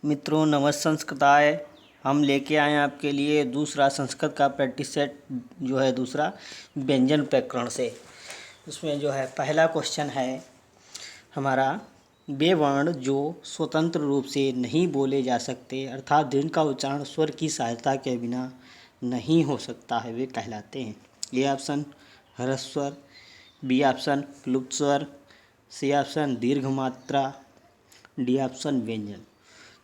मित्रों नमस्संस्कृताय। हम लेके आए हैं आपके लिए दूसरा संस्कृत का प्रैक्टिस सेट जो है दूसरा व्यंजन प्रकरण से। उसमें जो है पहला क्वेश्चन है हमारा, वे वर्ण जो स्वतंत्र रूप से नहीं बोले जा सकते अर्थात जिनका उच्चारण स्वर की सहायता के बिना नहीं हो सकता है वे कहलाते हैं। ए ऑप्शन ह्रस्व स्वर, बी ऑप्शन प्लुप्त स्वर, सी ऑप्शन दीर्घ मात्रा, डी ऑप्शन व्यंजन।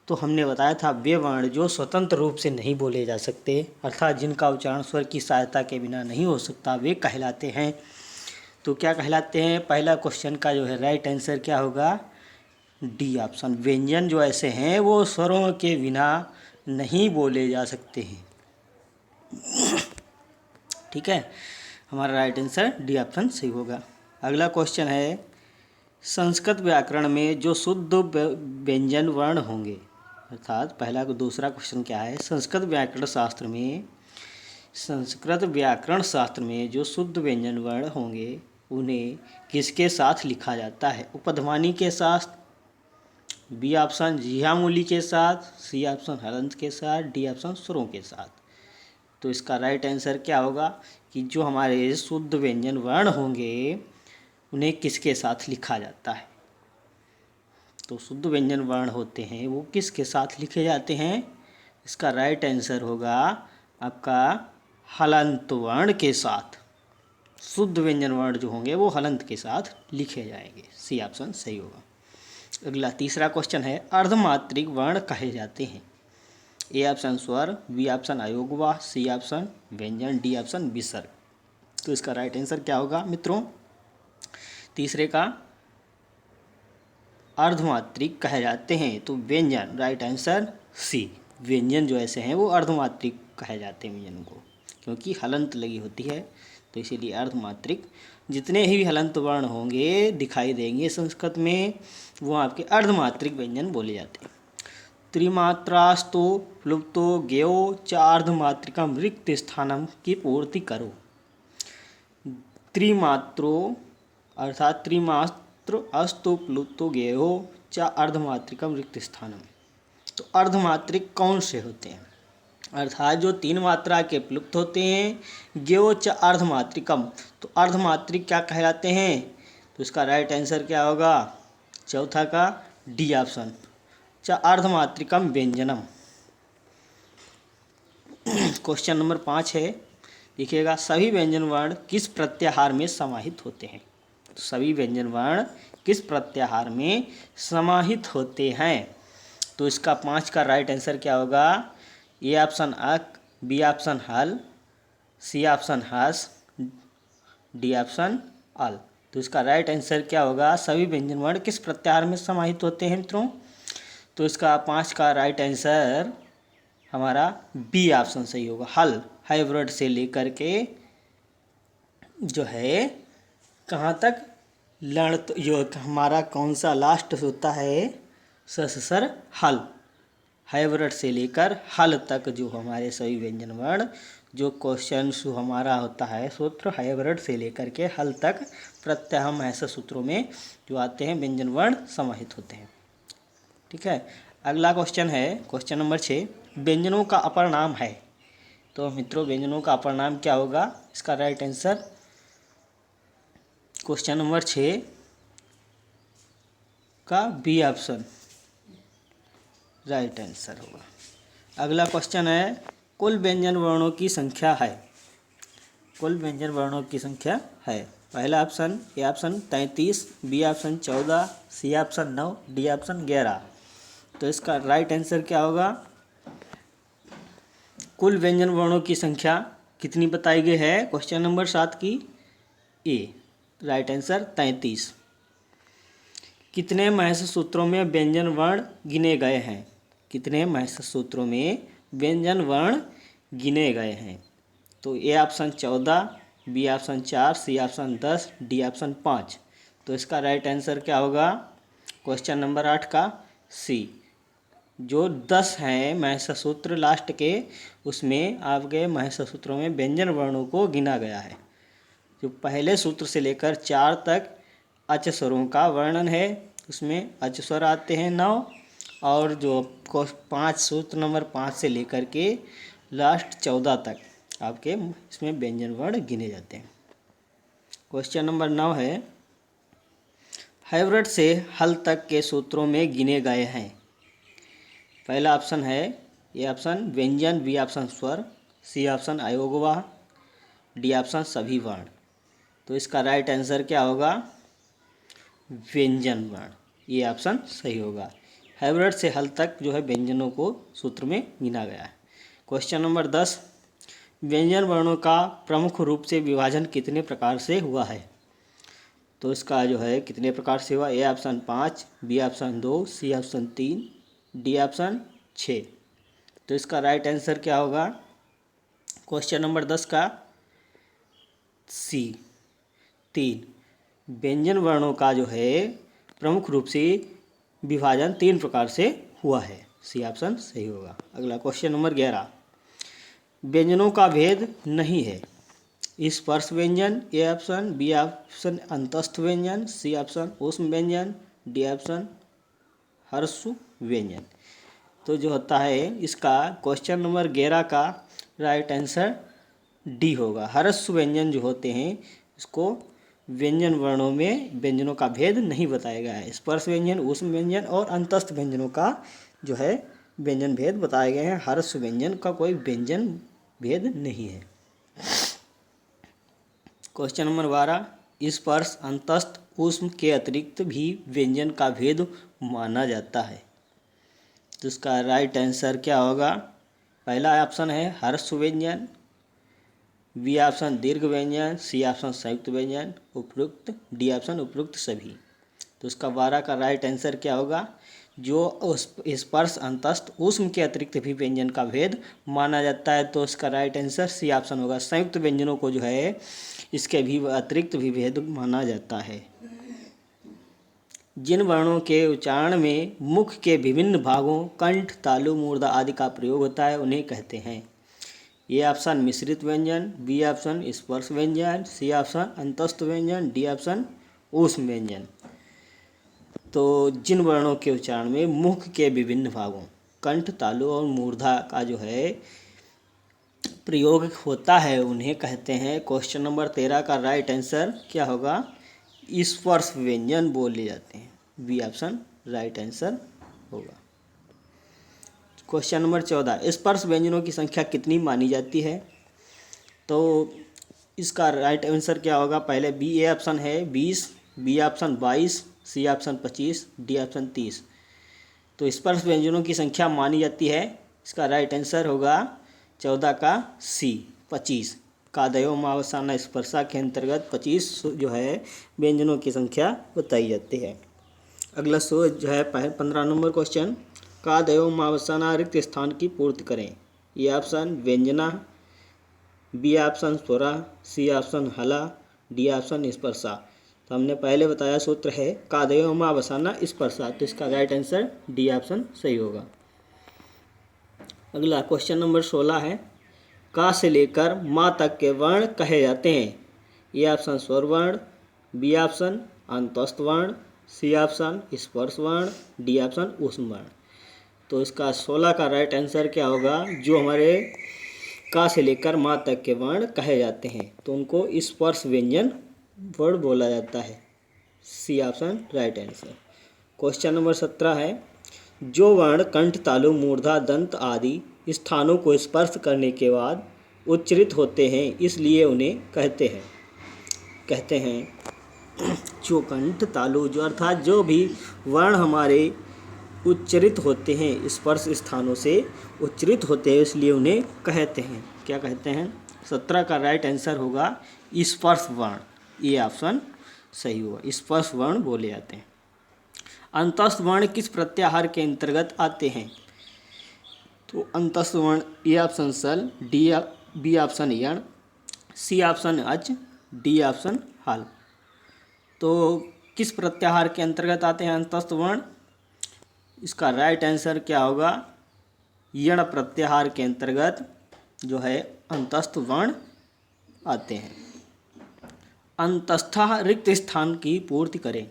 तो हमने बताया था वे वर्ण जो स्वतंत्र रूप से नहीं बोले जा सकते अर्थात जिनका उच्चारण स्वर की सहायता के बिना नहीं हो सकता वे कहलाते हैं। तो क्या कहलाते हैं? पहला क्वेश्चन का जो है राइट आंसर क्या होगा? D option. व्यंजन जो ऐसे हैं वो स्वरों के बिना नहीं बोले जा सकते हैं। ठीक है, हमारा राइट आंसर डी ऑप्शन सही होगा। अगला क्वेश्चन है, संस्कृत व्याकरण में जो शुद्ध व्यंजन वर्ण होंगे अर्थात पहला को दूसरा क्वेश्चन क्या है, संस्कृत व्याकरण शास्त्र में जो शुद्ध व्यंजन वर्ण होंगे उन्हें किसके साथ लिखा जाता है? उपध्मानी के साथ, बी ऑप्शन जिह्वामूली के साथ, सी ऑप्शन हलंत के साथ, डी ऑप्शन स्वरों के साथ। तो इसका राइट आंसर क्या होगा कि जो हमारे शुद्ध व्यंजन वर्ण होंगे उन्हें किसके साथ लिखा जाता है? तो शुद्ध व्यंजन वर्ण होते हैं वो किसके साथ लिखे जाते हैं? इसका राइट आंसर होगा आपका हलंत वर्ण के साथ। शुद्ध व्यंजन वर्ण जो होंगे वो हलंत के साथ लिखे जाएंगे। सी ऑप्शन सही होगा। अगला तीसरा क्वेश्चन है, अर्धमात्रिक वर्ण कहे जाते हैं? ए ऑप्शन स्वर, बी ऑप्शन अयोगवा, सी ऑप्शन व्यंजन, डी ऑप्शन विसर्ग। तो इसका राइट आंसर क्या होगा मित्रों? तीसरे का अर्धमात्रिक कहे जाते हैं तो व्यंजन, राइट आंसर सी। व्यंजन जो ऐसे हैं वो अर्धमात्रिक कहे जाते हैं व्यंजन को, क्योंकि हलंत लगी होती है तो इसीलिए अर्धमात्रिक। जितने ही हलंत वर्ण होंगे दिखाई देंगे संस्कृत में वो आपके अर्धमात्रिक व्यंजन बोले जाते हैं। त्रिमात्रास्तो प्लुप्तो ज्ञो च अर्धमात्रिकम रिक्त स्थानम की पूर्ति करो। त्रिमात्रो अर्थात त्रिमात्र अस्तु प्लुतो ज्ञेयो च अर्धमात्रिकम रिक्त स्थानम। तो अर्धमात्रिक कौन से होते हैं? अर्थात जो तीन मात्रा के प्लुप्त होते हैं। ज्ञेयो च अर्धमात्रिकम, तो अर्धमात्रिक क्या कहलाते हैं? तो इसका राइट आंसर क्या होगा? चौथा का डी ऑप्शन, च अर्धमात्रिकम व्यंजनम। क्वेश्चन नंबर 5 है, देखिएगा, सभी व्यंजन वर्ण किस प्रत्याहार में समाहित होते हैं? तो सभी व्यंजन वर्ण किस प्रत्याहार में समाहित होते हैं? तो इसका 5 का राइट आंसर क्या होगा? ए ऑप्शन अक, बी ऑप्शन हल, सी ऑप्शन हस, डी ऑप्शन अल। तो इसका राइट आंसर क्या होगा? सभी व्यंजन वर्ण किस प्रत्याहार में समाहित होते हैं मित्रों? तो इसका 5 का राइट आंसर हमारा बी ऑप्शन सही होगा। हल, हाइब्रिड से लेकर के जो है कहाँ तक लड़, जो हमारा कौन सा लास्ट होता है सर हल, हाइब्रिड से लेकर हल तक जो हमारे सभी व्यंजन वर्ण जो क्वेश्चन हमारा होता है सूत्र हाइब्रिड से लेकर के हल तक प्रत्यय ऐसे सूत्रों में जो आते हैं व्यंजन वर्ण समाहित होते हैं। ठीक है, अगला क्वेश्चन है क्वेश्चन नंबर 6, व्यंजनों का अपर नाम है? तो मित्रों व्यंजनों का अपर नाम क्या होगा? इसका राइट आंसर क्वेश्चन नंबर 6 का बी ऑप्शन राइट आंसर होगा। अगला क्वेश्चन है, कुल व्यंजन वर्णों की संख्या है? कुल व्यंजन वर्णों की संख्या है? पहला option A option 33, B option 14, C option 9, D option 11। तो इसका राइट आंसर क्या होगा? कुल व्यंजन वर्णों की संख्या कितनी बताई गई है क्वेश्चन नंबर 7 की? ए, राइट आंसर 33। कितने महर्षि सूत्रों में व्यंजन वर्ण गिने गए हैं? कितने महर्षि सूत्रों में व्यंजन वर्ण गिने गए हैं? तो A option 14, B option 4, C option 10, D option 5। तो इसका राइट आंसर क्या होगा क्वेश्चन नंबर 8 का? सी। जो 10 हैं महर्षि सूत्र लास्ट के उसमें आपके महर्षि सूत्रों में व्यंजन वर्णों को गिना गया है। जो पहले सूत्र से लेकर 4 तक अच स्वरों का वर्णन है, उसमें अच स्वर आते हैं 9 और जो 5 सूत्र नंबर 5 से लेकर के लास्ट 14 तक आपके इसमें व्यंजन वर्ण गिने जाते हैं। क्वेश्चन नंबर 9 है, हैवर्ड से हल तक के सूत्रों में गिने गए हैं। पहला ऑप्शन है, ए ऑप्शन व्यंजन, बी ऑप्शन स्वर, सी ऑप्शन अयोगवाह, डी ऑप्शन सभी वर्ण। तो इसका राइट आंसर क्या होगा? व्यंजन वर्ण। ये ऑप्शन सही होगा। हैवर्ड से हल तक जो है व्यंजनों को सूत्र में गिना गया है। क्वेश्चन नंबर 10, व्यंजन वर्णों का प्रमुख रूप से विभाजन कितने प्रकार से हुआ है? तो इसका जो है कितने प्रकार से हुआ? A option 5, B option 2, C option 3, D option 6। तो इसका राइट आंसर क्या होगा क्वेश्चन नंबर 10 का? सी, 3। व्यंजन वर्णों का जो है प्रमुख रूप से विभाजन 3 प्रकार से हुआ है। सी ऑप्शन सही होगा। अगला क्वेश्चन नंबर 11, व्यंजनों का भेद नहीं है। स्पर्श व्यंजन, ए ऑप्शन, बी ऑप्शन अंतस्थ व्यंजन, सी ऑप्शन ऊष्म व्यंजन, डी ऑप्शन हर्षु व्यंजन। तो जो होता है इसका क्वेश्चन नंबर 11 का राइट आंसर डी होगा। हर्षु व्यंजन जो होते हैं इसको व्यंजन वर्णों में व्यंजनों का भेद नहीं बताया गया है। स्पर्श व्यंजन, ऊष्म व्यंजन और अंतस्थ व्यंजनों का जो है व्यंजन भेद बताए गए हैं। हर्षु व्यंजन का कोई व्यंजन भेद नहीं है। क्वेश्चन नंबर 12, स्पर्श, अंतस्थ, ऊष्म के अतिरिक्त भी व्यंजन का भेद माना जाता है। तो इसका राइट आंसर क्या होगा? पहला ऑप्शन है हर्षु व्यंजन, बी ऑप्शन दीर्घ व्यंजन, सी ऑप्शन संयुक्त व्यंजन, उपयुक्त डी ऑप्शन उपयुक्त सभी। तो इसका 12 का राइट आंसर क्या होगा? जो स्पर्श, अंतस्थ, ऊष्म के अतिरिक्त भी व्यंजन का भेद माना जाता है। तो इसका राइट आंसर सी ऑप्शन होगा। संयुक्त व्यंजनों को जो है इसके भी अतिरिक्त भी भेद माना जाता है। जिन वर्णों के उच्चारण में मुख के विभिन्न भागों कंठ, तालु, मूर्धा आदि का प्रयोग होता है उन्हें कहते हैं। ए ऑप्शन मिश्रित व्यंजन, बी ऑप्शन स्पर्श व्यंजन, सी ऑप्शन अंतस्थ व्यंजन, डी ऑप्शन ऊष्म व्यंजन। तो जिन वर्णों के उच्चारण में मुख के विभिन्न भागों कंठ, तालु और मूर्धा का जो है प्रयोग होता है उन्हें कहते हैं। क्वेश्चन नंबर 13 का राइट आंसर क्या होगा? स्पर्श व्यंजन बोले जाते हैं। बी ऑप्शन राइट आंसर होगा। क्वेश्चन नंबर 14, स्पर्श व्यंजनों की संख्या कितनी मानी जाती है? तो इसका राइट आंसर क्या होगा? पहले बी, ए ऑप्शन है 20, B option 22, C option 25, D option 30। तो स्पर्श व्यंजनों की संख्या मानी जाती है, इसका राइट आंसर होगा 14 का सी, 25। कादयो मावसाना स्पर्शा के अंतर्गत 25 जो है व्यंजनों की संख्या बताई जाती है। अगला जो है 15 नंबर क्वेश्चन, कादयो मावसाना रिक्त स्थान की पूर्ति करें। ये ऑप्शन व्यंजना, बी ऑप्शन स्वरा, सी ऑप्शन हला, डी ऑप्शन स्पर्शा। तो हमने पहले बताया सूत्र है कादयो मावसाना स्पर्शा। तो इसका राइट आंसर डी ऑप्शन सही होगा। अगला क्वेश्चन नंबर 16 है, का से लेकर माँ तक के वर्ण कहे जाते हैं। ए ऑप्शन स्वर वर्ण, बी ऑप्शन अंतस्थ वर्ण, सी ऑप्शन स्पर्श वर्ण, डी ऑप्शन ऊष्म वर्ण। तो इसका 16 का राइट आंसर क्या होगा? जो हमारे का से लेकर माँ तक के वर्ण कहे जाते हैं तो उनको स्पर्श व्यंजन वर्ण बोला जाता है। C option right answer. Question number 17 है, जो वर्ण कंठ, तालु, मूर्धा, दंत आदि स्थानों को स्पर्श करने के बाद उच्चरित होते हैं इसलिए उन्हें कहते हैं जो कंठ, तालु जो अर्थात जो भी वर्ण हमारे उच्चरित होते हैं स्पर्श स्थानों से उच्चरित होते हैं इसलिए उन्हें कहते हैं। क्या कहते हैं? 17 का राइट आंसर होगा स्पर्श वर्ण। ये ऑप्शन सही होगा। स्पर्श वर्ण बोले जाते हैं। अंतस्थ वर्ण किस प्रत्याहार के अंतर्गत आते हैं? तो अंतस्थ वर्ण ए ऑप्शन सल, बी ऑप्शन यण, सी ऑप्शन अच, डी ऑप्शन हल। तो किस प्रत्याहार के अंतर्गत आते हैं अंतस्थ वर्ण? इसका राइट आंसर क्या होगा? यण प्रत्याहार के अंतर्गत जो है अंतस्थ वर्ण आते हैं। अंतस्थ रिक्त स्थान की पूर्ति करें।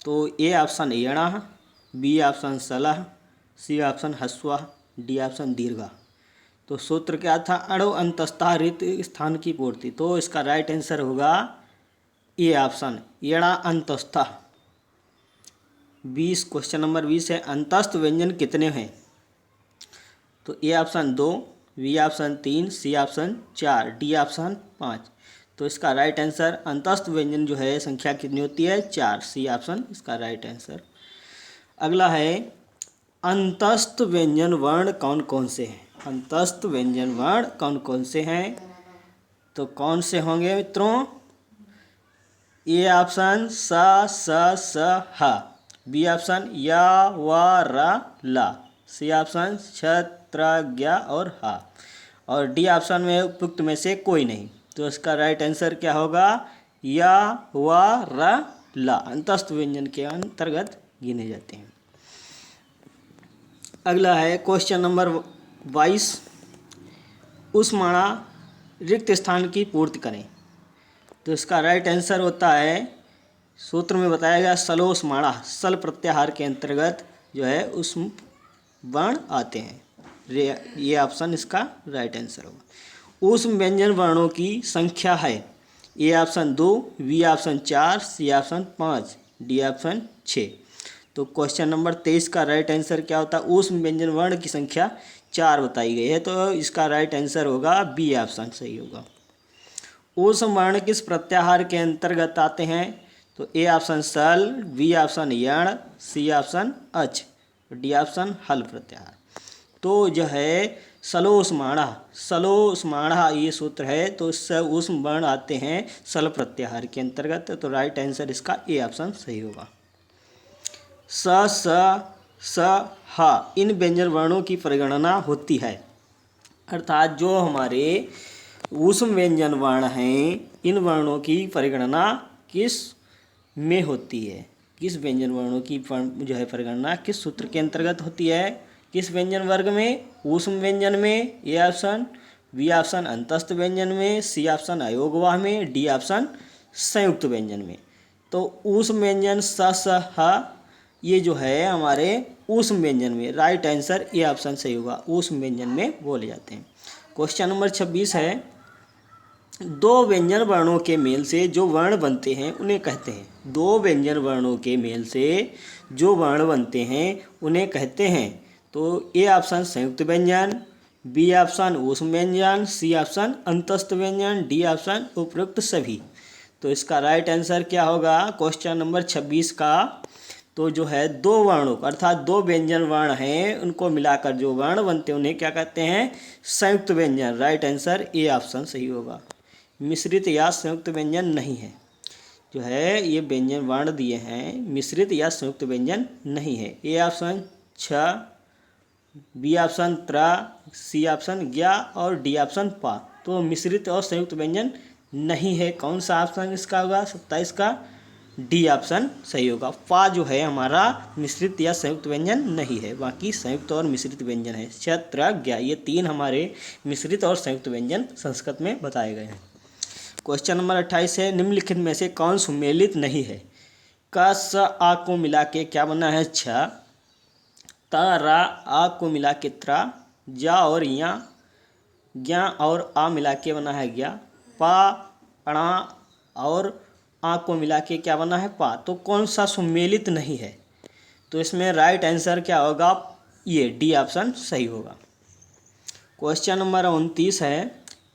तो ए ऑप्शन यणः, बी ऑप्शन सलह, सी ऑप्शन हस्वा, डी ऑप्शन दीर्घा। तो सूत्र क्या था? अणु अंतस्थः रिक्त स्थान की पूर्ति। तो इसका राइट आंसर होगा ए ऑप्शन यणा अंतस्थः। 20 क्वेश्चन नंबर 20 है, अंतस्थ व्यंजन कितने हैं? तो A option 2, B option 3, C option 4, D option 5। तो इसका राइट आंसर अंतस्थ व्यंजन जो है संख्या कितनी होती है? 4, सी ऑप्शन इसका राइट आंसर। अगला है अंतस्थ व्यंजन वर्ण कौन कौन से हैं? अंतस्थ व्यंजन वर्ण कौन कौन से हैं? तो कौन से होंगे मित्रों? ए ऑप्शन स ह, बी ऑप्शन या व र ला, सी ऑप्शन छ त्र ज्ञ और हा, और डी ऑप्शन में उपयुक्त में से कोई नहीं। तो इसका राइट आंसर क्या होगा? या व र ला अंतस्थ व्यंजन के अंतर्गत गिने जाते हैं। अगला है क्वेश्चन नंबर 22, उष्माणा रिक्त स्थान की पूर्ति करें। तो इसका राइट आंसर होता है, सूत्र में बताया गया सलोष्माणा, सल प्रत्याहार के अंतर्गत जो है उष्म वर्ण आते हैं। ये ऑप्शन इसका राइट आंसर होगा। उष्म व्यंजन वर्णों की संख्या है, A option 2, B option 4, C option 5, D option 6। तो क्वेश्चन नंबर 23 का राइट आंसर क्या होता है? उष्म व्यंजन वर्ण की संख्या 4 बताई गई है। तो इसका राइट आंसर होगा बी ऑप्शन सही होगा। उष्म वर्ण किस प्रत्याहार के अंतर्गत आते हैं? तो ए ऑप्शन सल, बी ऑप्शन यण, सी ऑप्शन अच, डी ऑप्शन हल प्रत्याहार। तो जो है सलोष्माणा ये सूत्र है, तो इससे उष्म वर्ण आते हैं सल प्रत्याहार के अंतर्गत। तो राइट आंसर इसका ए ऑप्शन सही होगा। स ह इन व्यंजन वर्णों की परिगणना होती है, अर्थात जो हमारे उष्म व्यंजन वर्ण हैं इन वर्णों की परिगणना किस में होती है? किस व्यंजन वर्णों की जो है परिगणना किस सूत्र के अंतर्गत होती है? किस व्यंजन वर्ग में? उष्म व्यंजन में, ए ऑप्शन, बी ऑप्शन अंतस्थ व्यंजन में, सी ऑप्शन अयोगवाह में, डी ऑप्शन संयुक्त व्यंजन में। तो उष्म व्यंजन स ह ये जो है हमारे उष्म व्यंजन में, राइट आंसर ए ऑप्शन सही होगा, उष्म व्यंजन में बोले जाते हैं। क्वेश्चन नंबर 26 है, दो व्यंजन वर्णों के मेल से जो वर्ण बनते हैं उन्हें कहते हैं। दो व्यंजन वर्णों के मेल से जो वर्ण बनते हैं उन्हें कहते हैं। तो ए ऑप्शन संयुक्त व्यंजन, बी ऑप्शन उष्म व्यंजन, सी ऑप्शन अंतस्थ व्यंजन, डी ऑप्शन उपरोक्त सभी। तो इसका राइट आंसर क्या होगा क्वेश्चन नंबर 26 का? तो जो है दो वर्णों अर्थात दो व्यंजन वर्ण हैं उनको मिलाकर जो वर्ण बनते हैं उन्हें क्या कहते हैं? संयुक्त व्यंजन। राइट आंसर ए ऑप्शन सही होगा। मिश्रित या संयुक्त व्यंजन नहीं है, जो है ये व्यंजन वर्ण दिए हैं मिश्रित या संयुक्त व्यंजन नहीं है। ए ऑप्शन छ, बी ऑप्शन त्रा, सी ऑप्शन ज्ञा और डी ऑप्शन पा। तो मिश्रित और संयुक्त व्यंजन नहीं है। कौन सा ऑप्शन इसका होगा? 27 का डी ऑप्शन सही होगा। पा जो है हमारा मिश्रित या संयुक्त व्यंजन नहीं है, बाकी संयुक्त और मिश्रित व्यंजन है। क्षत्र ज्ञा ये तीन हमारे मिश्रित और संयुक्त व्यंजन संस्कृत में बताए गए हैं। क्वेश्चन नंबर 28 है, निम्नलिखित में से कौन सुमेलित नहीं है? क स आ को मिला के क्या बना है? छ, त रा आ को मिला के त्रा, जा और या, ज्ञा और आ मिला के बना है ज्ञा, पा अणा और आ को मिला के क्या बना है? पा। तो कौन सा सुमेलित नहीं है? तो इसमें राइट आंसर क्या होगा? ये डी ऑप्शन सही होगा। क्वेश्चन नंबर 29 है,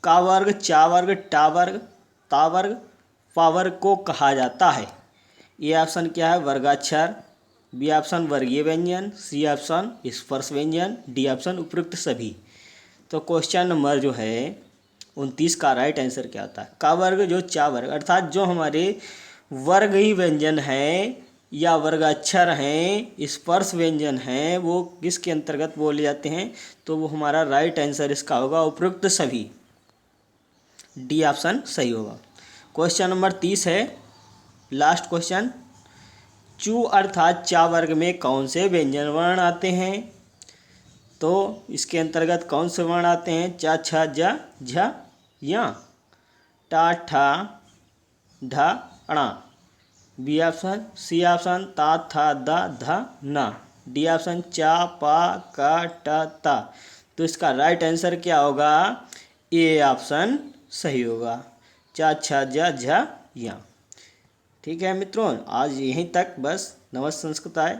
का वर्ग, चा वर्ग, टा वर्ग, ता वर्ग, पा वर्ग को कहा जाता है? ये ऑप्शन क्या है? वर्गाक्षर, बी ऑप्शन वर्गीय व्यंजन, सी ऑप्शन स्पर्श व्यंजन, डी ऑप्शन उपयुक्त सभी। तो क्वेश्चन नंबर जो है 29 का राइट आंसर क्या होता है? का वर्ग जो चा वर्ग अर्थात जो हमारे वर्गीय व्यंजन हैं या वर्गाक्षर हैं, स्पर्श व्यंजन हैं, वो किसके अंतर्गत बोले जाते हैं? तो वो हमारा राइट आंसर इसका होगा उपयुक्त सभी, डी ऑप्शन सही होगा। क्वेश्चन नंबर 30 है, लास्ट क्वेश्चन, चू अर्थात चा वर्ग में कौन से व्यंजन वर्ण आते हैं? तो इसके अंतर्गत कौन से वर्ण आते हैं? चा, छ, जा, झ, या, टा, ठा, ढा, अणा, बी ऑप्शन, सी ऑप्शन ता था दा धा ना, डी ऑप्शन चा पा का टा ता। तो इसका राइट आंसर क्या होगा? ए ऑप्शन सही होगा, चा छा जा झा या। ठीक है मित्रों, आज यहीं तक बस। नमस्ते संस्कृत आए।